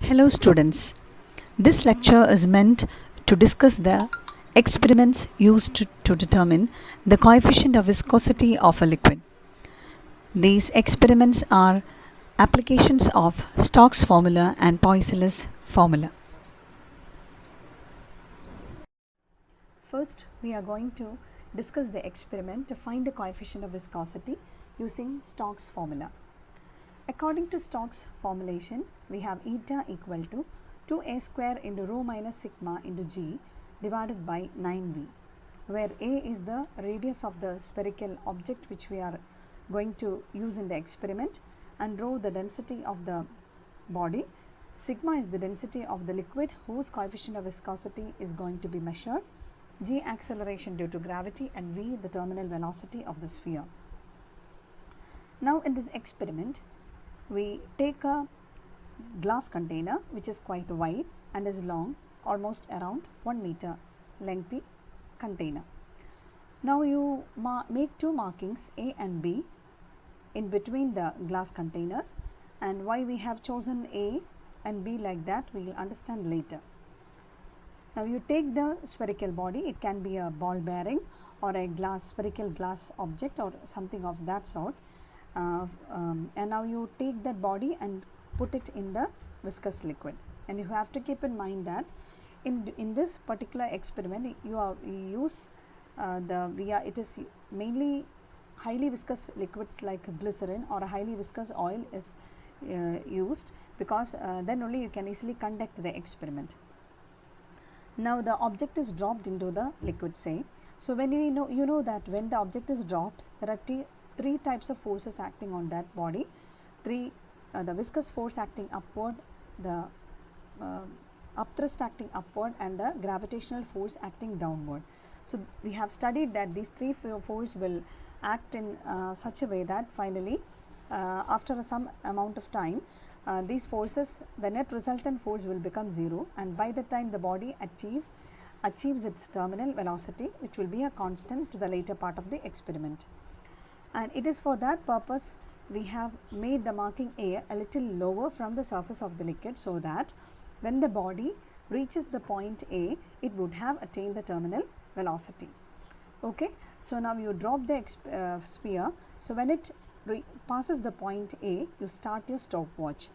Hello students, this lecture is meant to discuss the experiments used to determine the coefficient of viscosity of a liquid. These experiments are applications of Stokes formula and Poiseuille's formula. First, we are going to discuss the experiment to find the coefficient of viscosity using Stokes formula. According to Stokes formulation, we have eta equal to 2a square into rho minus sigma into g divided by 9v, where a is the radius of the spherical object which we are going to use in the experiment, and rho the density of the body, sigma is the density of the liquid whose coefficient of viscosity is going to be measured, g acceleration due to gravity, and v the terminal velocity of the sphere. Now in this experiment, we take a glass container which is quite wide and is long, almost around 1 meter lengthy container. Now you make two markings A and B in between the glass containers, and why we have chosen A and B like that we will understand later. Now you take the spherical body, it can be a ball bearing or a spherical glass object or something of that sort. And now you take that body and put it in the viscous liquid, and you have to keep in mind that in this particular experiment you use it is mainly highly viscous liquids like glycerin or a highly viscous oil is used, because then only you can easily conduct the experiment. Now the object is dropped into the liquid, say. So when you know that when the object is dropped, there are three types of forces acting on that body. The viscous force acting upward, the upthrust acting upward, and the gravitational force acting downward. So we have studied that these three forces will act in such a way that finally after some amount of time these forces, the net resultant force will become zero, and by the time the body achieves its terminal velocity, which will be a constant to the later part of the experiment. And it is for that purpose we have made the marking A a little lower from the surface of the liquid, so that when the body reaches the point A, it would have attained the terminal velocity. Okay, so now you drop the sphere. So when it passes the point A, you start your stopwatch.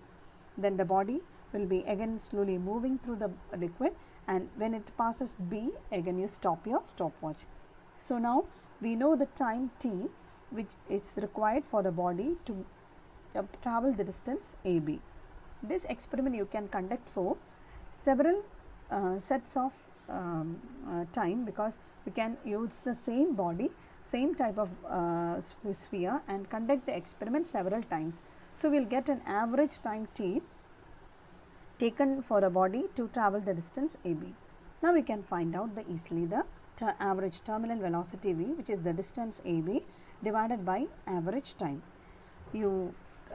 Then the body will be again slowly moving through the liquid, and when it passes B, again you stop your stopwatch. So now we know the time t which is required for the body to travel the distance AB. This experiment you can conduct for several sets of time, because we can use the same body, same type of sphere, and conduct the experiment several times. So we will get an average time t taken for the body to travel the distance AB. Now we can find out easily the average terminal velocity v, which is the distance AB divided by average time.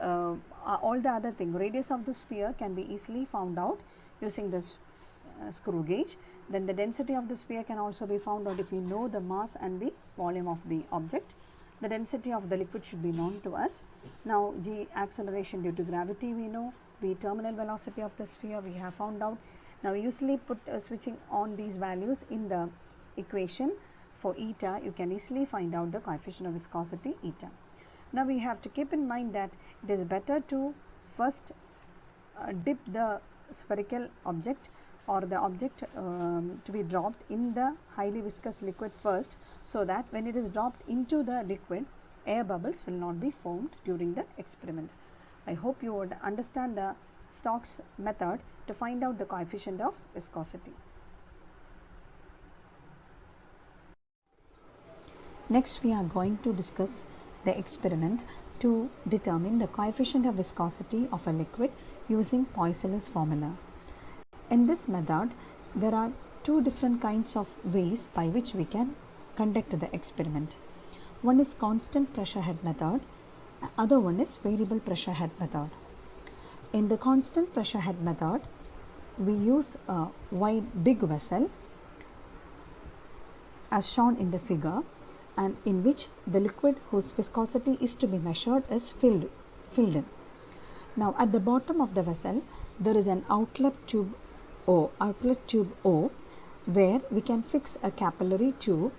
All the other thing, radius of the sphere can be easily found out using this screw gauge. Then the density of the sphere can also be found out if you know the mass and the volume of the object. The density of the liquid should be known to us. Now g acceleration due to gravity we know, v terminal velocity of the sphere we have found out. Now usually put switching on these values in the equation for eta, you can easily find out the coefficient of viscosity eta. Now we have to keep in mind that it is better to first dip the spherical object or the object to be dropped in the highly viscous liquid first, so that when it is dropped into the liquid, air bubbles will not be formed during the experiment. I hope you would understand the Stokes method to find out the coefficient of viscosity. Next we are going to discuss the experiment to determine the coefficient of viscosity of a liquid using Poiseuille's formula. In this method, there are two different kinds of ways by which we can conduct the experiment. One is constant pressure head method, other one is variable pressure head method. In the constant pressure head method, we use a big vessel as shown in the figure, and in which the liquid whose viscosity is to be measured is filled in. Now at the bottom of the vessel there is an outlet tube O, where we can fix a capillary tube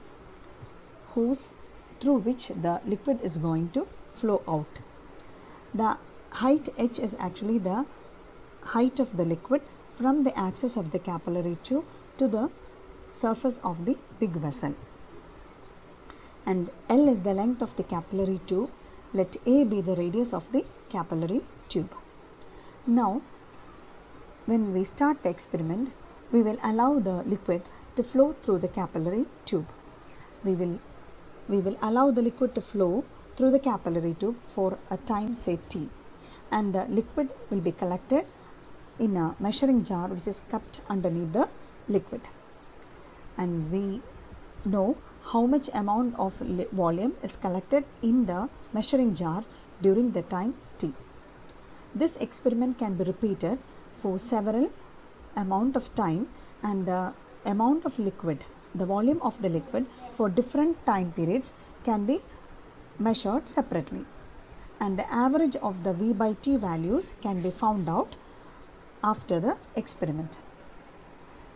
hose through which the liquid is going to flow out. The height h is actually the height of the liquid from the axis of the capillary tube to the surface of the big vessel, and L is the length of the capillary tube. Let A be the radius of the capillary tube. Now, when we start the experiment, we will allow the liquid to flow through the capillary tube. We will allow the liquid to flow through the capillary tube for a time, say t, and the liquid will be collected in a measuring jar which is kept underneath the liquid, and we know how much amount of volume is collected in the measuring jar during the time t. This experiment can be repeated for several amount of time, and the amount of liquid, the volume of the liquid for different time periods can be measured separately, and the average of the V by T values can be found out after the experiment.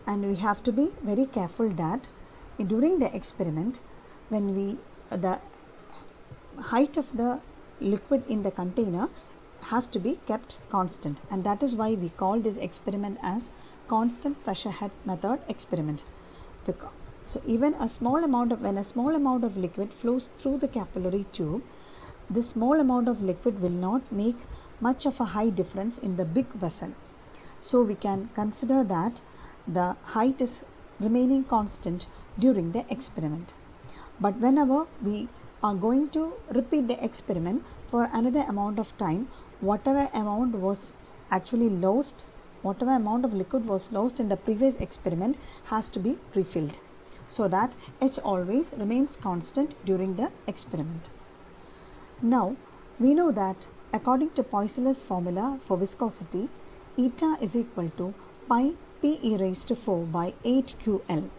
And we have to be very careful that during the experiment, when the height of the liquid in the container has to be kept constant, and that is why we call this experiment as constant pressure head method experiment. So even when a small amount of liquid flows through the capillary tube, this small amount of liquid will not make much of a high difference in the big vessel. So we can consider that the height is remaining constant during the experiment. But whenever we are going to repeat the experiment for another amount of time, whatever amount of liquid was lost in the previous experiment has to be refilled, so that H always remains constant during the experiment. Now, we know that according to Poiseuille's formula for viscosity, eta is equal to pi p e raised to 4 by 8 qL,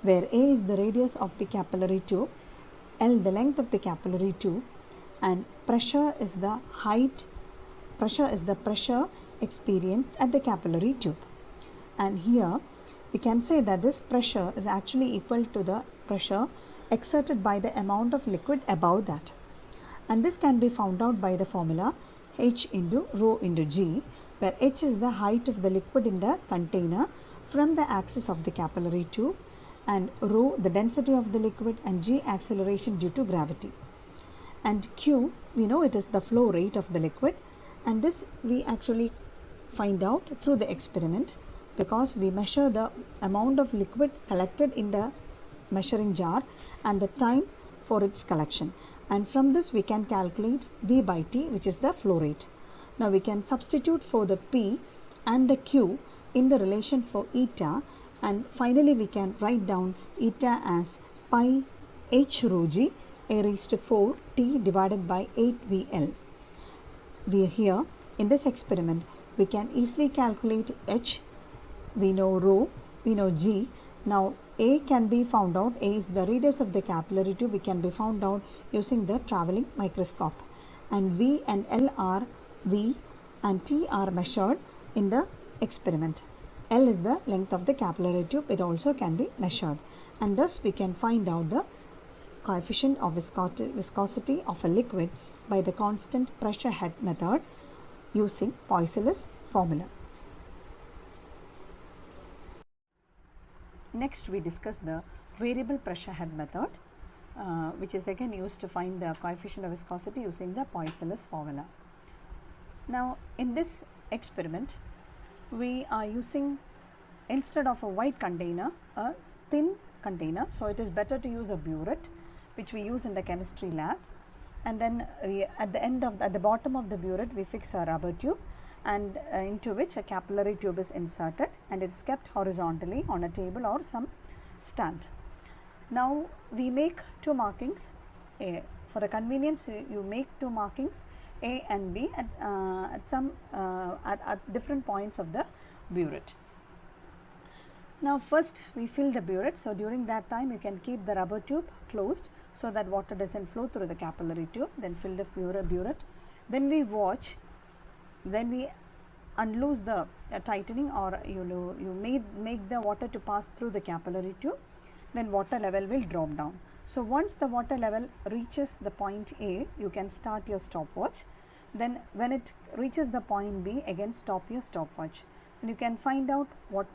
where A is the radius of the capillary tube, L the length of the capillary tube, and pressure is the pressure experienced at the capillary tube. And here we can say that this pressure is actually equal to the pressure exerted by the amount of liquid above that, and this can be found out by the formula H into rho into G, where H is the height of the liquid in the container from the axis of the capillary tube, and rho the density of the liquid, and G acceleration due to gravity. And Q, we know it is the flow rate of the liquid, and this we actually find out through the experiment, because we measure the amount of liquid collected in the measuring jar and the time for its collection, and from this we can calculate V by T, which is the flow rate. Now we can substitute for the P and the Q in the relation for eta, and finally we can write down eta as pi h rho g a raised to 4 t divided by 8 VL. Here in this experiment we can easily calculate H, we know rho, we know G. Now A can be found out, A is the radius of the capillary tube, we can be found out using the travelling microscope, and V and L are V and T are measured in the experiment. L is the length of the capillary tube, it also can be measured, and thus we can find out the coefficient of viscosity of a liquid by the constant pressure head method using Poiseuille's formula. Next we discuss the variable pressure head method, which is again used to find the coefficient of viscosity using the Poiseuille's formula. Now in this experiment we are using, instead of a white container, a thin container, so it is better to use a burette, which we use in the chemistry labs, and then at the bottom of the burette we fix a rubber tube, and into which a capillary tube is inserted, and it is kept horizontally on a table or some stand. Now we make two markings. For the convenience, you make two markings A and B at different points of the burette. Now first we fill the burette, so during that time you can keep the rubber tube closed so that water doesn't flow through the capillary tube, then fill the burette. Then we watch, then we unloose the tightening, or you make the water to pass through the capillary tube, then water level will drop down. So once the water level reaches the point A, you can start your stopwatch. Then when it reaches the point B, again stop your stopwatch, and you can find out what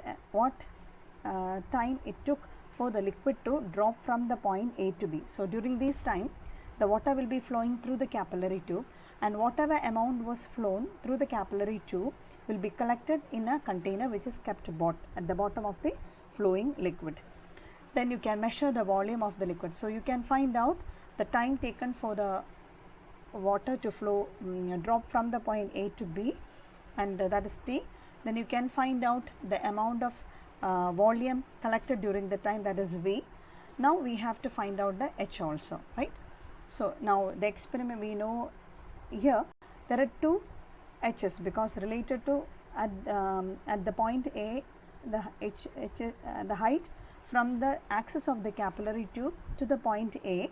time it took for the liquid to drop from the point A to B. So during this time, the water will be flowing through the capillary tube, and whatever amount was flown through the capillary tube will be collected in a container which is kept at the bottom of the flowing liquid. Then you can measure the volume of the liquid. So you can find out the time taken for the water to flow, drop from the point A to B, and that is T. Then you can find out the amount of volume collected during the time, that is V. Now we have to find out the H also, right? So now the experiment, we know here there are two H's, because related to at the point A, the height from the axis of the capillary tube to the point A,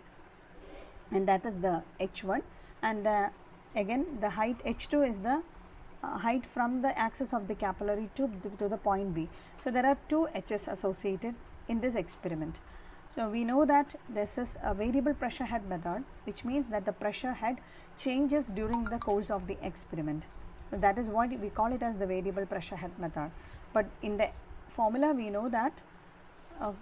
and that is the H1, and again the height H2 is the height from the axis of the capillary tube to the point B. So there are two H's associated in this experiment. So we know that this is a variable pressure head method, which means that the pressure head changes during the course of the experiment. So that is what we call it as the variable pressure head method. But in the formula, we know that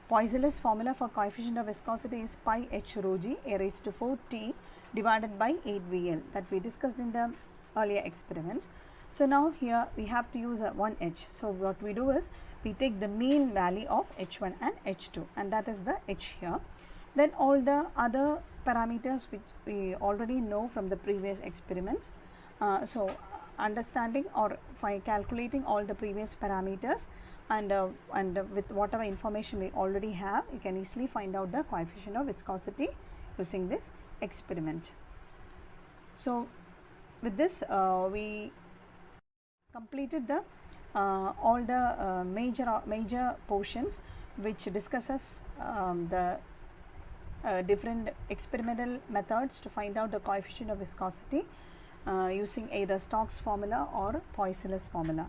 Poiseuille's formula for coefficient of viscosity is pi h rho g a raised to 4 t divided by 8 VL, that we discussed in the earlier experiments. So now here we have to use one H. So what we do is we take the mean value of H1 and H2, and that is the H here. Then all the other parameters which we already know from the previous experiments. So understanding or calculating all the previous parameters, and with whatever information we already have, you can easily find out the coefficient of viscosity using this experiment. So with this we completed the all the major portions which discusses the different experimental methods to find out the coefficient of viscosity using either Stokes formula or Poiseuille's formula.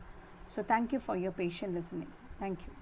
So thank you for your patient listening. Thank you.